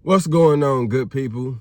What's going on, good people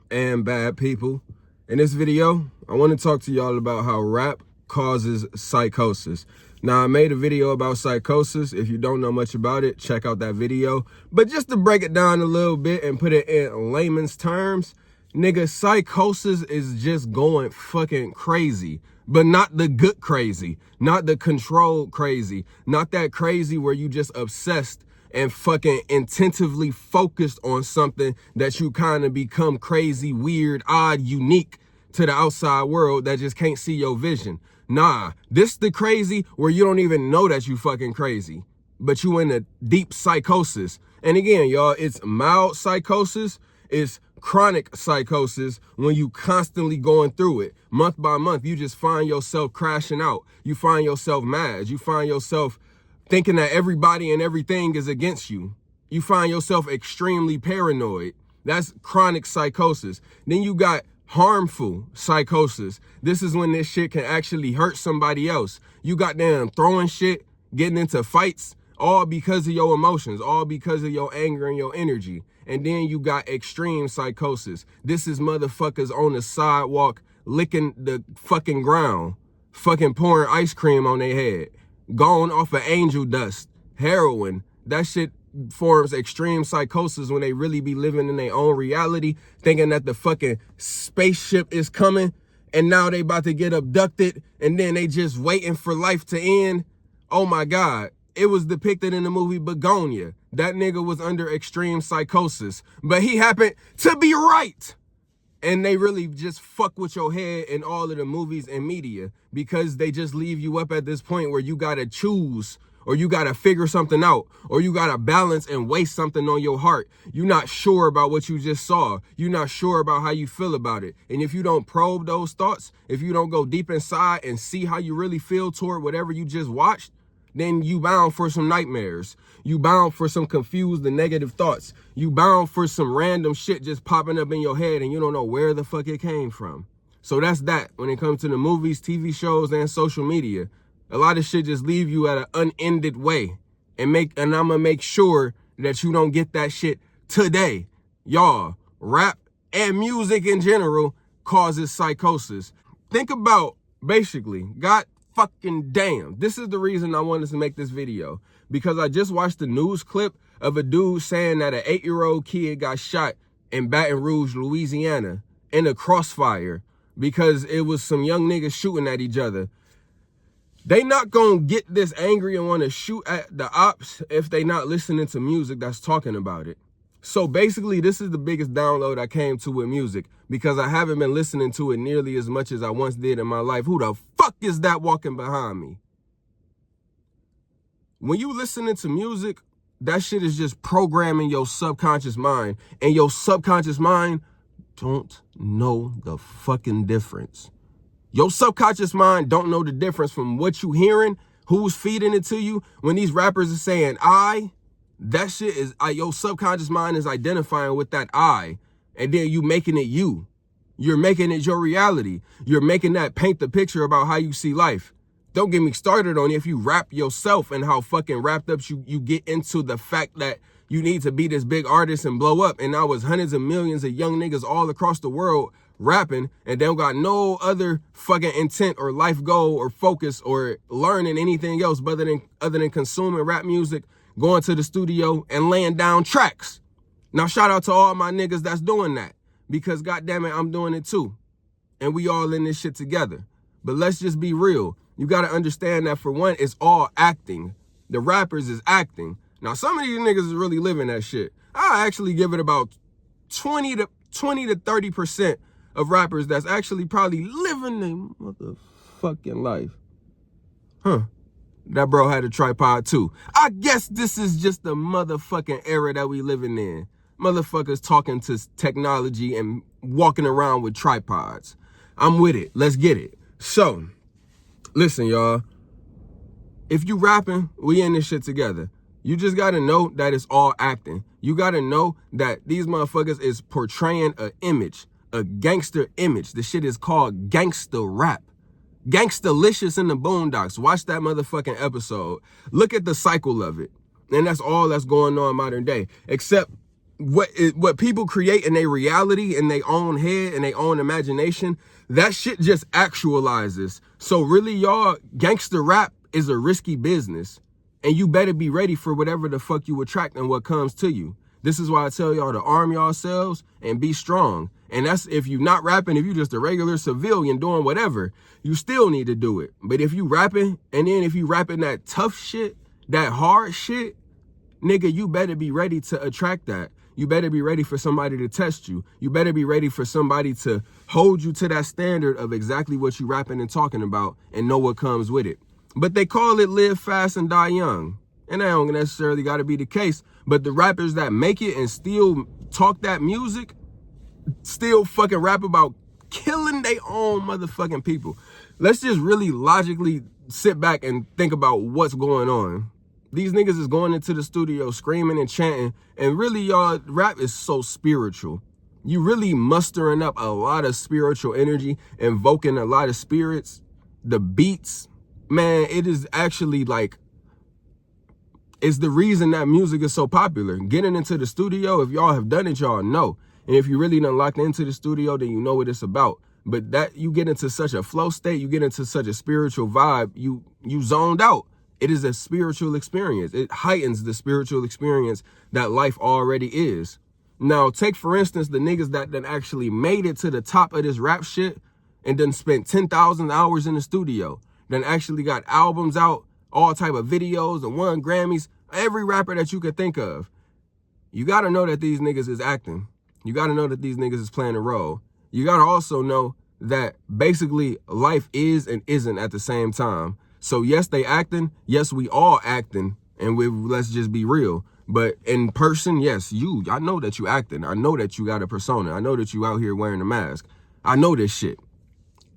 and bad people? In this video, I want to talk to y'all about how rap causes psychosis. Now, I made a video about psychosis. If you don't know much about it, check out that video. But just to break it down a little bit and put it in layman's terms, nigga, psychosis is just going fucking crazy. But not the good crazy, not the controlled crazy, not that crazy where you just obsessed and fucking intentively focused on something that you kind of become crazy, weird, odd, unique to the outside world that just can't see your vision. Nah, this the crazy where you don't even know that you fucking crazy, but you in a deep psychosis. And again, y'all, it's mild psychosis, it's chronic psychosis when you constantly going through it. Month by month, you just find yourself crashing out. You find yourself mad. You find yourself thinking that everybody and everything is against you. You find yourself extremely paranoid. That's chronic psychosis. Then you got harmful psychosis. This is when this shit can actually hurt somebody else. You got them throwing shit, getting into fights, all because of your emotions, all because of your anger and your energy. And then you got extreme psychosis. This is motherfuckers on the sidewalk licking the fucking ground, fucking pouring ice cream on their head, gone off of angel dust, heroin. That shit forms extreme psychosis when they really be living in their own reality, thinking that the fucking spaceship is coming and now they about to get abducted and then they just waiting for life to end. Oh my God. It was depicted in the movie Begonia. That nigga was under extreme psychosis, but he happened to be right. And they really just fuck with your head in all of the movies and media because they just leave you up at this point where you gotta choose or you gotta figure something out or you gotta balance and waste something on your heart. You're not sure about what you just saw. You're not sure about how you feel about it. And if you don't probe those thoughts, if you don't go deep inside and see how you really feel toward whatever you just watched, then you bound for some nightmares. You bound for some confused and negative thoughts. You bound for some random shit just popping up in your head and you don't know where the fuck it came from. So that's that when it comes to the movies, TV shows, and social media. A lot of shit just leave you at an unended way. And I'm gonna make sure that you don't get that shit today. Y'all, rap and music in general causes psychosis. Think about, basically, God fucking damn. This is the reason I wanted to make this video. Because I just watched a news clip of a dude saying that an 8-year-old kid got shot in Baton Rouge, Louisiana, in a crossfire because it was some young niggas shooting at each other. They not gonna get this angry and want to shoot at the ops if they not listening to music that's talking about it. So basically, this is the biggest download I came to with music because I haven't been listening to it nearly as much as I once did in my life. Who the fuck is that walking behind me? When you listening to music, that shit is just programming your subconscious mind. And your subconscious mind don't know the fucking difference. Your subconscious mind don't know the difference from what you hearing, who's feeding it to you. When these rappers are saying that shit is, your subconscious mind is identifying with that I. And then you making it you. You're making it your reality. You're making that paint the picture about how you see life. Don't get me started on if you rap yourself and how fucking wrapped up you get into the fact that you need to be this big artist and blow up. And now was hundreds of millions of young niggas all across the world rapping and they don't got no other fucking intent or life goal or focus or learning anything else other than consuming rap music, going to the studio and laying down tracks. Now shout out to all my niggas that's doing that because goddamn it, I'm doing it too. And we all in this shit together. But let's just be real. You got to understand that for one, it's all acting. The rappers is acting. Now, some of these niggas is really living that shit. I actually give it about 20 to 30% of rappers that's actually probably living their motherfucking life. That bro had a tripod too. I guess this is just the motherfucking era that we living in. Motherfuckers talking to technology and walking around with tripods. I'm with it. Let's get it. So, listen, y'all. If you rapping, we in this shit together. You just gotta know that it's all acting. You gotta know that these motherfuckers is portraying an image, a gangster image. The shit is called gangster rap. Gangstalicious in the Boondocks. Watch that motherfucking episode. Look at the cycle of it. And that's all that's going on modern day. Except what people create in their reality, in their own head, in their own imagination, that shit just actualizes. So really, y'all, gangster rap is a risky business, and you better be ready for whatever the fuck you attract and what comes to you. This is why I tell y'all to arm yourselves and be strong. And that's if you're not rapping, if you're just a regular civilian doing whatever, you still need to do it. But if you rapping, and then if you rapping that tough shit, that hard shit, nigga, you better be ready to attract that. You better be ready for somebody to test you. You better be ready for somebody to hold you to that standard of exactly what you rapping and talking about and know what comes with it. But they call it live fast and die young. And that don't necessarily got to be the case. But the rappers that make it and still talk that music, still fucking rap about killing their own motherfucking people. Let's just really logically sit back and think about what's going on. These niggas is going into the studio screaming and chanting, and really, y'all, rap is so spiritual. You really mustering up a lot of spiritual energy, invoking a lot of spirits. The beats, man, it is actually like, it's the reason that music is so popular. Getting into the studio, if y'all have done it, y'all know. And if you really done locked into the studio, then you know what it's about. But that you get into such a flow state, you get into such a spiritual vibe, you zoned out. It is a spiritual experience. It heightens the spiritual experience that life already is. Now, take, for instance, the niggas that done actually made it to the top of this rap shit and done spent 10,000 hours in the studio, then actually got albums out, all type of videos and won Grammys, every rapper that you could think of. You got to know that these niggas is acting. You got to know that these niggas is playing a role. You got to also know that basically life is and isn't at the same time. So yes, they acting. Yes, we all acting. And let's just be real. But in person, yes, I know that you acting. I know that you got a persona. I know that you out here wearing a mask. I know this shit,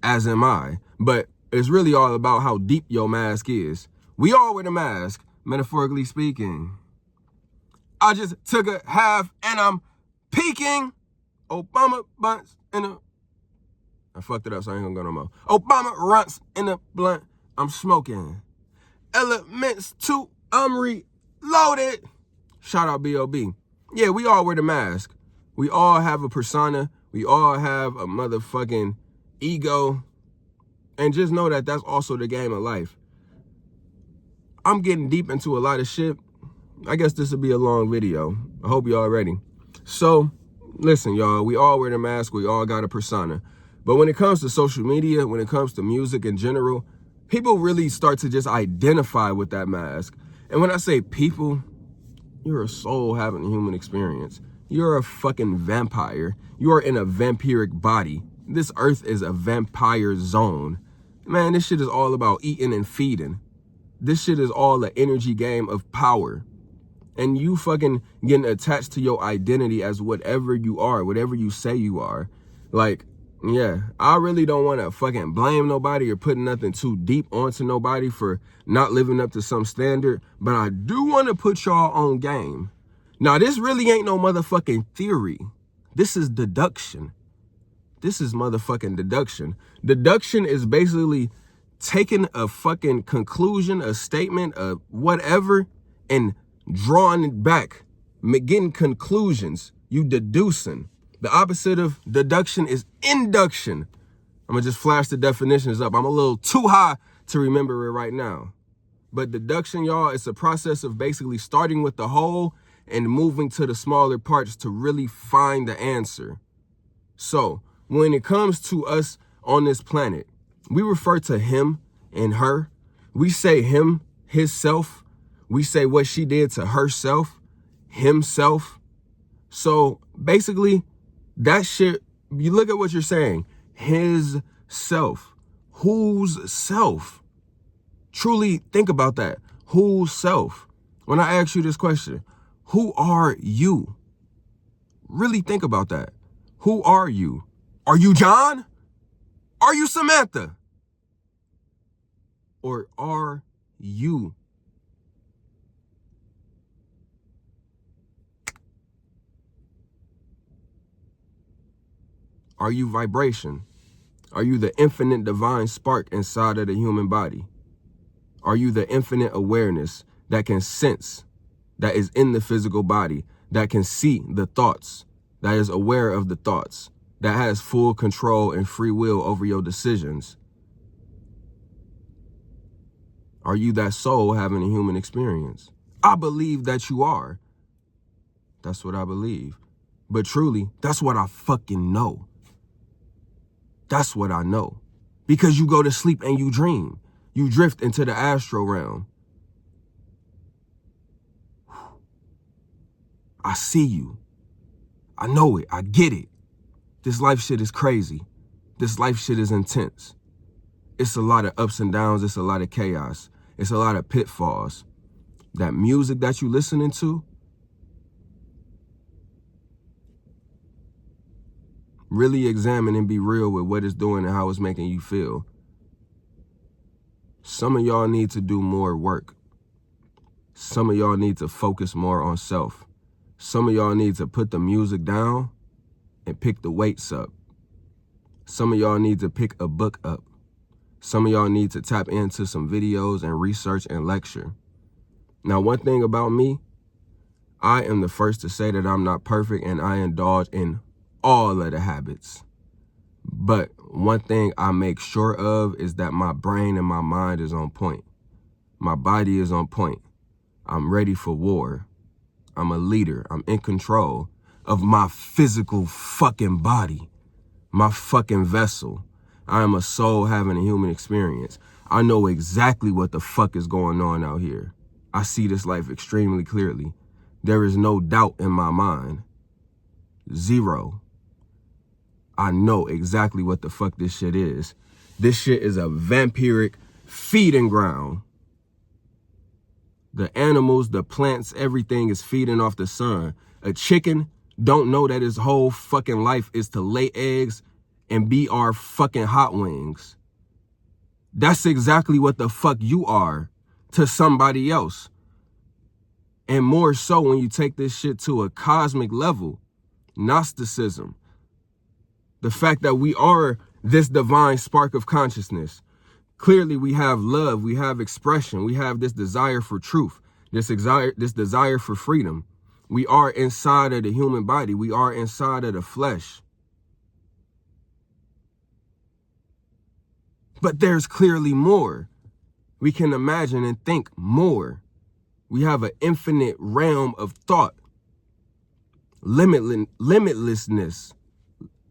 as am I. But it's really all about how deep your mask is. We all wear the mask, metaphorically speaking. I just took a half and I'm peeking. Obama bunts in a... I fucked it up, so I ain't gonna go no more. Obama runts in a blunt. I'm smoking. Elements 2, I'm reloaded. Shout out B.O.B. Yeah, we all wear the mask. We all have a persona. We all have a motherfucking ego. And just know that that's also the game of life. I'm getting deep into a lot of shit. I guess this will be a long video. I hope y'all ready. So, listen, y'all. We all wear the mask. We all got a persona. But when it comes to social media, when it comes to music in general, people really start to just identify with that mask. And when I say people, you're a soul having a human experience. You're a fucking vampire. You are in a vampiric body. This earth is a vampire zone. Man, this shit is all about eating and feeding. This shit is all an energy game of power. And you fucking getting attached to your identity as whatever you are, whatever you say you are. Like, yeah, I really don't want to fucking blame nobody or put nothing too deep onto nobody for not living up to some standard, but I do want to put y'all on game. Now, this really ain't no motherfucking theory. This is deduction. This is motherfucking deduction. Deduction is basically taking a fucking conclusion, a statement, a whatever, and drawing it back, getting conclusions. You deducing. The opposite of deduction is induction. I'm gonna just flash the definitions up. I'm a little too high to remember it right now. But deduction, y'all, it's a process of basically starting with the whole and moving to the smaller parts to really find the answer. So when it comes to us on this planet, we refer to him and her. We say him, his self. We say what she did to herself, himself. So basically, that shit, you look at what you're saying, his self. Whose self? Truly think about that. Whose self? When I ask you this question, who are you? Really think about that. Who are you? Are you John? Are you Samantha? Or are you? Are you vibration? Are you the infinite divine spark inside of the human body? Are you the infinite awareness that can sense, that is in the physical body, that can see the thoughts, that is aware of the thoughts, that has full control and free will over your decisions? Are you that soul having a human experience? I believe that you are. That's what I believe. But truly, that's what I fucking know. That's what I know. Because you go to sleep and you dream. You drift into the astral realm. I see you. I know it. I get it. This life shit is crazy. This life shit is intense. It's a lot of ups and downs. It's a lot of chaos. It's a lot of pitfalls. That music that you listening to, really examine and be real with what it's doing and how it's making you feel. Some of y'all need to do more work. Some of y'all need to focus more on self. Some of y'all need to put the music down and pick the weights up. Some of y'all need to pick a book up. Some of y'all need to tap into some videos and research and lecture. Now, one thing about me, I am the first to say that I'm not perfect and I indulge in all of the habits. But one thing I make sure of is that my brain and my mind is on point. My body is on point. I'm ready for war. I'm a leader. I'm in control of my physical fucking body, my fucking vessel. I am a soul having a human experience. I know exactly what the fuck is going on out here. I see this life extremely clearly. There is no doubt in my mind. Zero. I know exactly what the fuck this shit is. This shit is a vampiric feeding ground. The animals, the plants, everything is feeding off the sun. A chicken don't know that his whole fucking life is to lay eggs and be our fucking hot wings. That's exactly what the fuck you are to somebody else. And more so when you take this shit to a cosmic level. Gnosticism. The fact that we are this divine spark of consciousness. Clearly we have love, we have expression, we have this desire for truth, this desire for freedom. We are inside of the human body. We are inside of the flesh. But there's clearly more. We can imagine and think more. We have an infinite realm of thought. Limitlessness.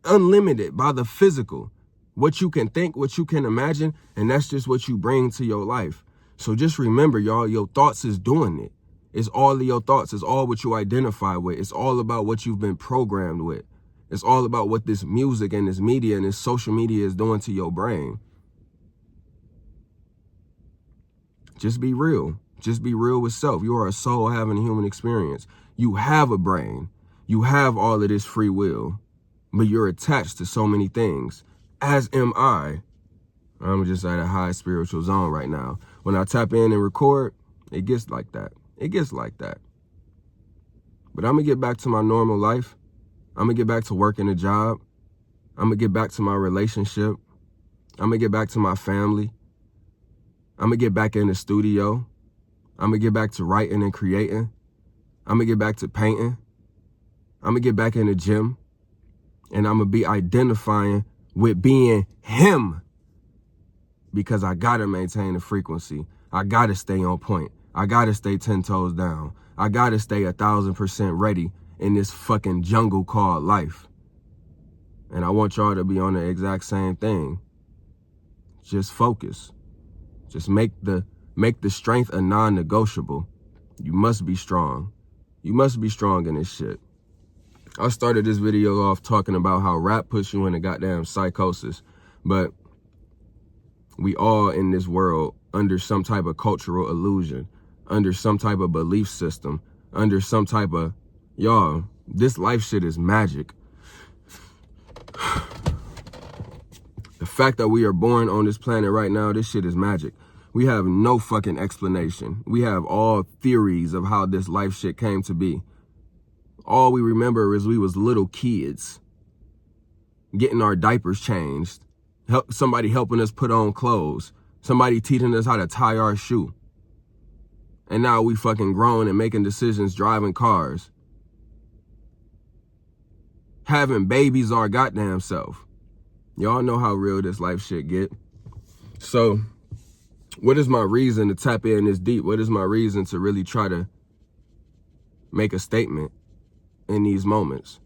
Unlimited by the physical. What you can think, what you can imagine, and that's just what you bring to your life. So just remember, y'all, your thoughts is doing it. It's all of your thoughts. It's all what you identify with. It's all about what you've been programmed with. It's all about what this music and this media and this social media is doing to your brain. Just be real. Just be real with self. You are a soul having a human experience. You have a brain. You have all of this free will, but you're attached to so many things, as am I. I'm just at a high spiritual zone right now. When I tap in and record, it gets like that. It gets like that. But I'm going to get back to my normal life. I'm going to get back to working a job. I'm going to get back to my relationship. I'm going to get back to my family. I'm going to get back in the studio. I'm going to get back to writing and creating. I'm going to get back to painting. I'm going to get back in the gym. And I'm going to be identifying with being him. Because I got to maintain the frequency. I got to stay on point. I got to stay 10 toes down. I got to stay 1,000% ready in this fucking jungle called life. And I want y'all to be on the exact same thing. Just focus. Just make the strength a non-negotiable. You must be strong. You must be strong in this shit. I started this video off talking about how rap puts you in a goddamn psychosis. But we all in this world under some type of cultural illusion, under some type of belief system, under some type of, y'all, this life shit is magic. The fact that we are born on this planet right now, this shit is magic. We have no fucking explanation. We have all theories of how this life shit came to be. All we remember is we was little kids getting our diapers changed, somebody helping us put on clothes, somebody teaching us how to tie our shoe. And now we fucking grown and making decisions, driving cars. having babies our goddamn self. Y'all know how real this life shit get. So what is my reason to tap in this deep? What is my reason to really try to make a statement in these moments?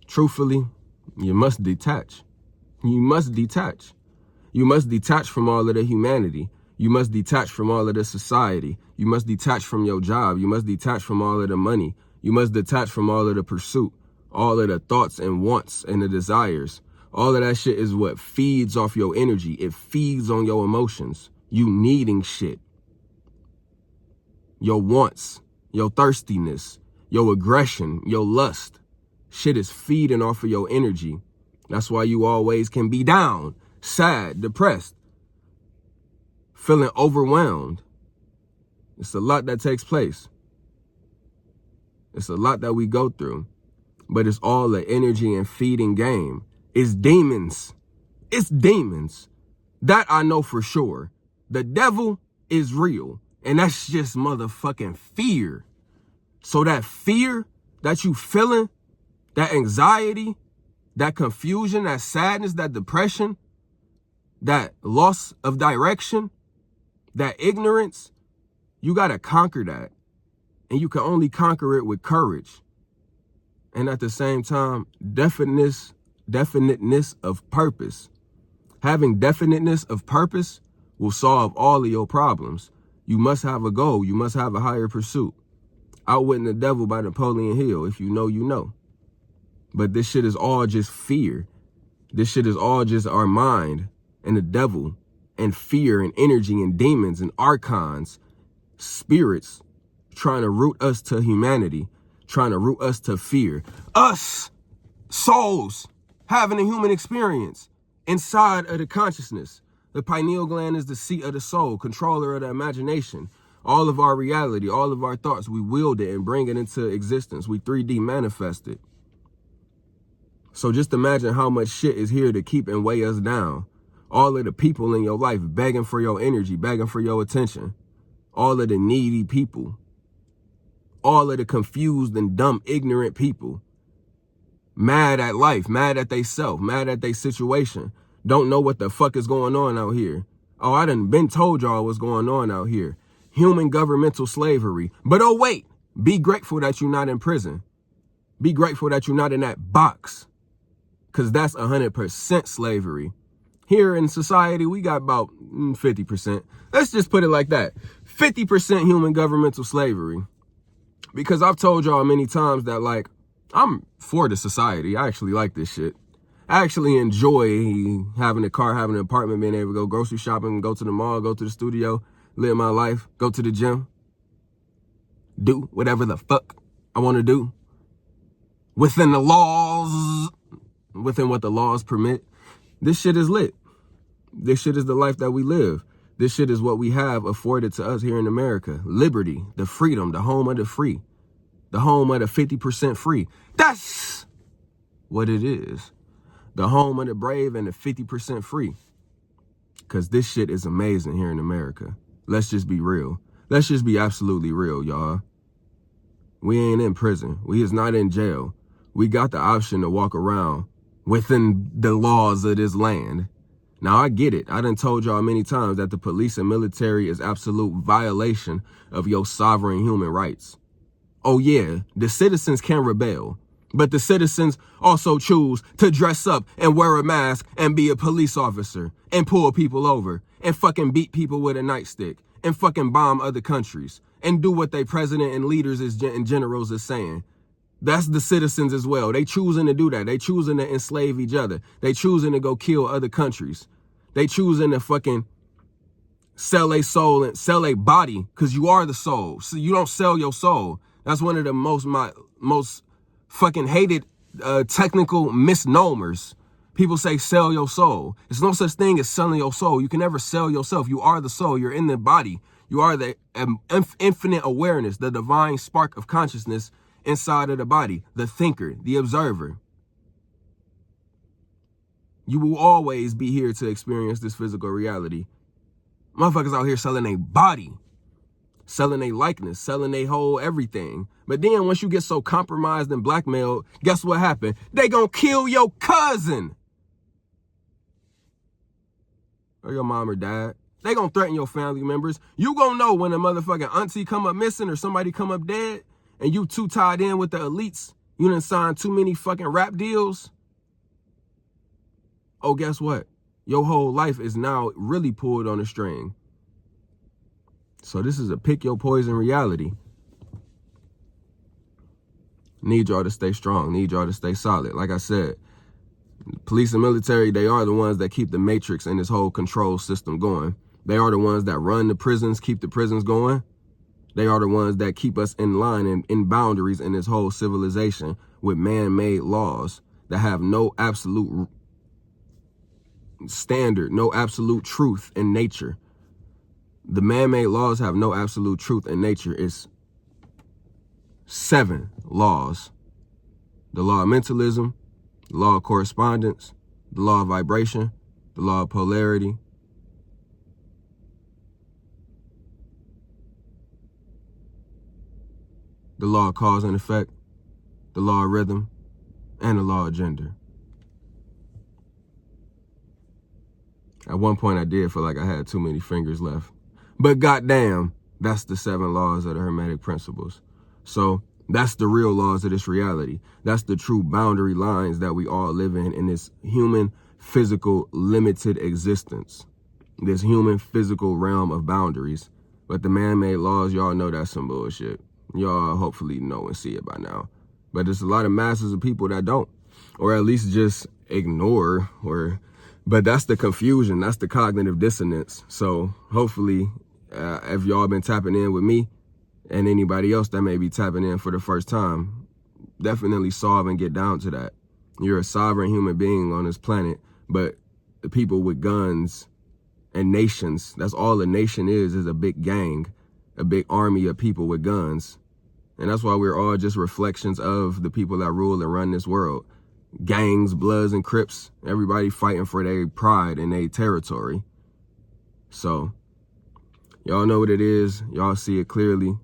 Truthfully, you must detach. You must detach. You must detach from all of the humanity. You must detach from all of the society. You must detach from your job. You must detach from all of the money. You must detach from all of the pursuit, all of the thoughts and wants and the desires. All of that shit is what feeds off your energy. It feeds on your emotions. You needing shit. Your wants, your thirstiness, your aggression, your lust. Shit is feeding off of your energy. That's why you always can be down, sad, depressed, feeling overwhelmed. It's a lot that takes place. It's a lot that we go through. But it's all the energy and feeding game. It's demons. It's demons. That I know for sure. The devil is real. And that's just motherfucking fear. So that fear that you feeling, that anxiety, that confusion, that sadness, that depression, that loss of direction, that ignorance, you got to conquer that. And you can only conquer it with courage. And at the same time, definiteness of purpose. Having definiteness of purpose will solve all of your problems. You must have a goal. You must have a higher pursuit. Outwitting the Devil by Napoleon Hill. If you know, you know. But this shit is all just fear. This shit is all just our mind and the devil and fear and energy and demons and archons, spirits trying to root us to humanity, trying to root us to fear. Us, souls, having a human experience inside of the consciousness. The pineal gland is the seat of the soul, controller of the imagination. All of our reality, all of our thoughts, we wield it and bring it into existence. We 3D manifest it. So just imagine how much shit is here to keep and weigh us down. All of the people in your life begging for your energy, begging for your attention. All of the needy people. All of the confused and dumb, ignorant people. Mad at life, mad at they self, mad at their situation. Don't know what the fuck is going on out here. Oh, I done been told y'all what's going on out here. Human governmental slavery. But oh wait, be grateful that you're not in prison. Be grateful that you're not in that box. Because that's 100% slavery. Here in society, we got about 50%. Let's just put it like that. 50% human governmental slavery. Because I've told y'all many times that, like, I'm for the society. I actually like this shit. I actually enjoy having a car, having an apartment, being able to go grocery shopping, go to the mall, go to the studio, live my life, go to the gym, do whatever the fuck I want to do within the laws, within what the laws permit. This shit is lit. This shit is the life that we live. This shit is what we have afforded to us here in America. Liberty, the freedom, the home of the free, the home of the 50% free. That's what it is. The home of the brave and the 50% free. Because this shit is amazing here in America. Let's just be real. Let's just be absolutely real, y'all. We ain't in prison. We is not in jail. We got the option to walk around within the laws of this land. Now, I get it. I done told y'all many times that the police and military is absolute violation of your sovereign human rights. Oh, yeah, the citizens can rebel, but the citizens also choose to dress up and wear a mask and be a police officer and pull people over and fucking beat people with a nightstick and fucking bomb other countries and do what they president and leaders and generals is saying. That's the citizens as well. They choosing to do that. They choosing to enslave each other. They choosing to go kill other countries. They choosing to fucking sell a soul and sell a body because you are the soul. So you don't sell your soul. That's one of the most fucking hated technical misnomers. People say sell your soul. There's no such thing as selling your soul. You can never sell yourself. You are the soul. You're in the body. You are the infinite awareness, the divine spark of consciousness inside of the body, the thinker, the observer. You will always be here to experience this physical reality. Motherfuckers out here selling a body. selling their likeness, selling their whole everything. But then once you get so compromised and blackmailed, guess what happened? They gonna kill your cousin or your mom or dad. They gonna threaten your family members. You gonna know when a motherfucking auntie come up missing or somebody come up dead and you too tied in with the elites. You done signed too many fucking rap deals. Oh, guess what? Your whole life is now really pulled on a string. So this is a pick your poison reality. Need y'all to stay strong. Need y'all to stay solid. Like I said, police and military, they are the ones that keep the matrix and this whole control system going. They are the ones that run the prisons, keep the prisons going. They are the ones that keep us in line and in boundaries in this whole civilization with man-made laws that have no absolute standard, no absolute truth in nature. The man-made laws have no absolute truth in nature. It's 7 laws. The law of mentalism, the law of correspondence, the law of vibration, the law of polarity, the law of cause and effect, the law of rhythm, and the law of gender. At one point I did feel like I had too many fingers left. But goddamn, that's the 7 laws of the Hermetic principles. So that's the real laws of this reality. That's the true boundary lines that we all live in this human, physical, limited existence. This human, physical realm of boundaries. But the man-made laws, y'all know that's some bullshit. Y'all hopefully know and see it by now. But there's a lot of masses of people that don't. Or at least just ignore. But that's the confusion. That's the cognitive dissonance. So hopefully, if y'all been tapping in with me and anybody else that may be tapping in for the first time, definitely solve and get down to that. You're a sovereign human being on this planet, but the people with guns and nations, that's all a nation is a big gang, a big army of people with guns. And that's why we're all just reflections of the people that rule and run this world. Gangs, Bloods, and Crips, everybody fighting for their pride and their territory. So, y'all know what it is. Y'all see it clearly.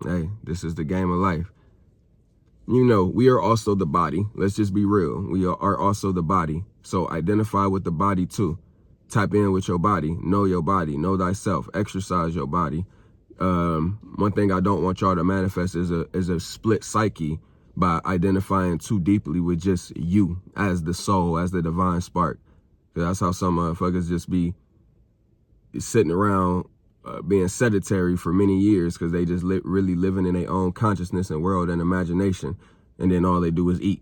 Hey, this is the game of life. You know, we are also the body. Let's just be real. We are also the body. So identify with the body too. Tap in with your body. Know thyself. Exercise your body. One thing I don't want y'all to manifest is a split psyche by identifying too deeply with just you as the soul, as the divine spark. That's how some motherfuckers just be sitting around being sedentary for many years because they just really living in their own consciousness and world and imagination, and then all they do is eat.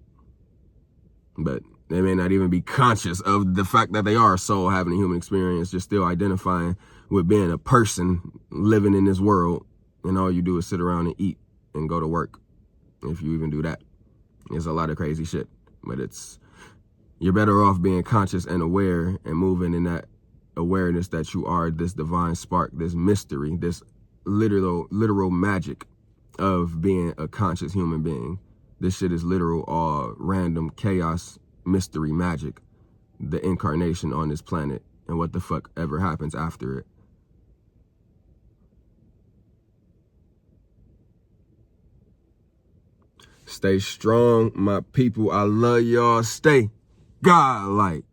But they may not even be conscious of the fact that they are a soul having a human experience, just still identifying with being a person living in this world, and all you do is sit around and eat and go to work. If you even do that, it's a lot of crazy shit. But you're better off being conscious and aware and moving in that awareness that you are this divine spark, this mystery, this literal magic of being a conscious human being. This shit is literal, all random chaos, mystery, magic, the incarnation on this planet and what the fuck ever happens after it. Stay strong, my people. I love y'all. Stay godlike.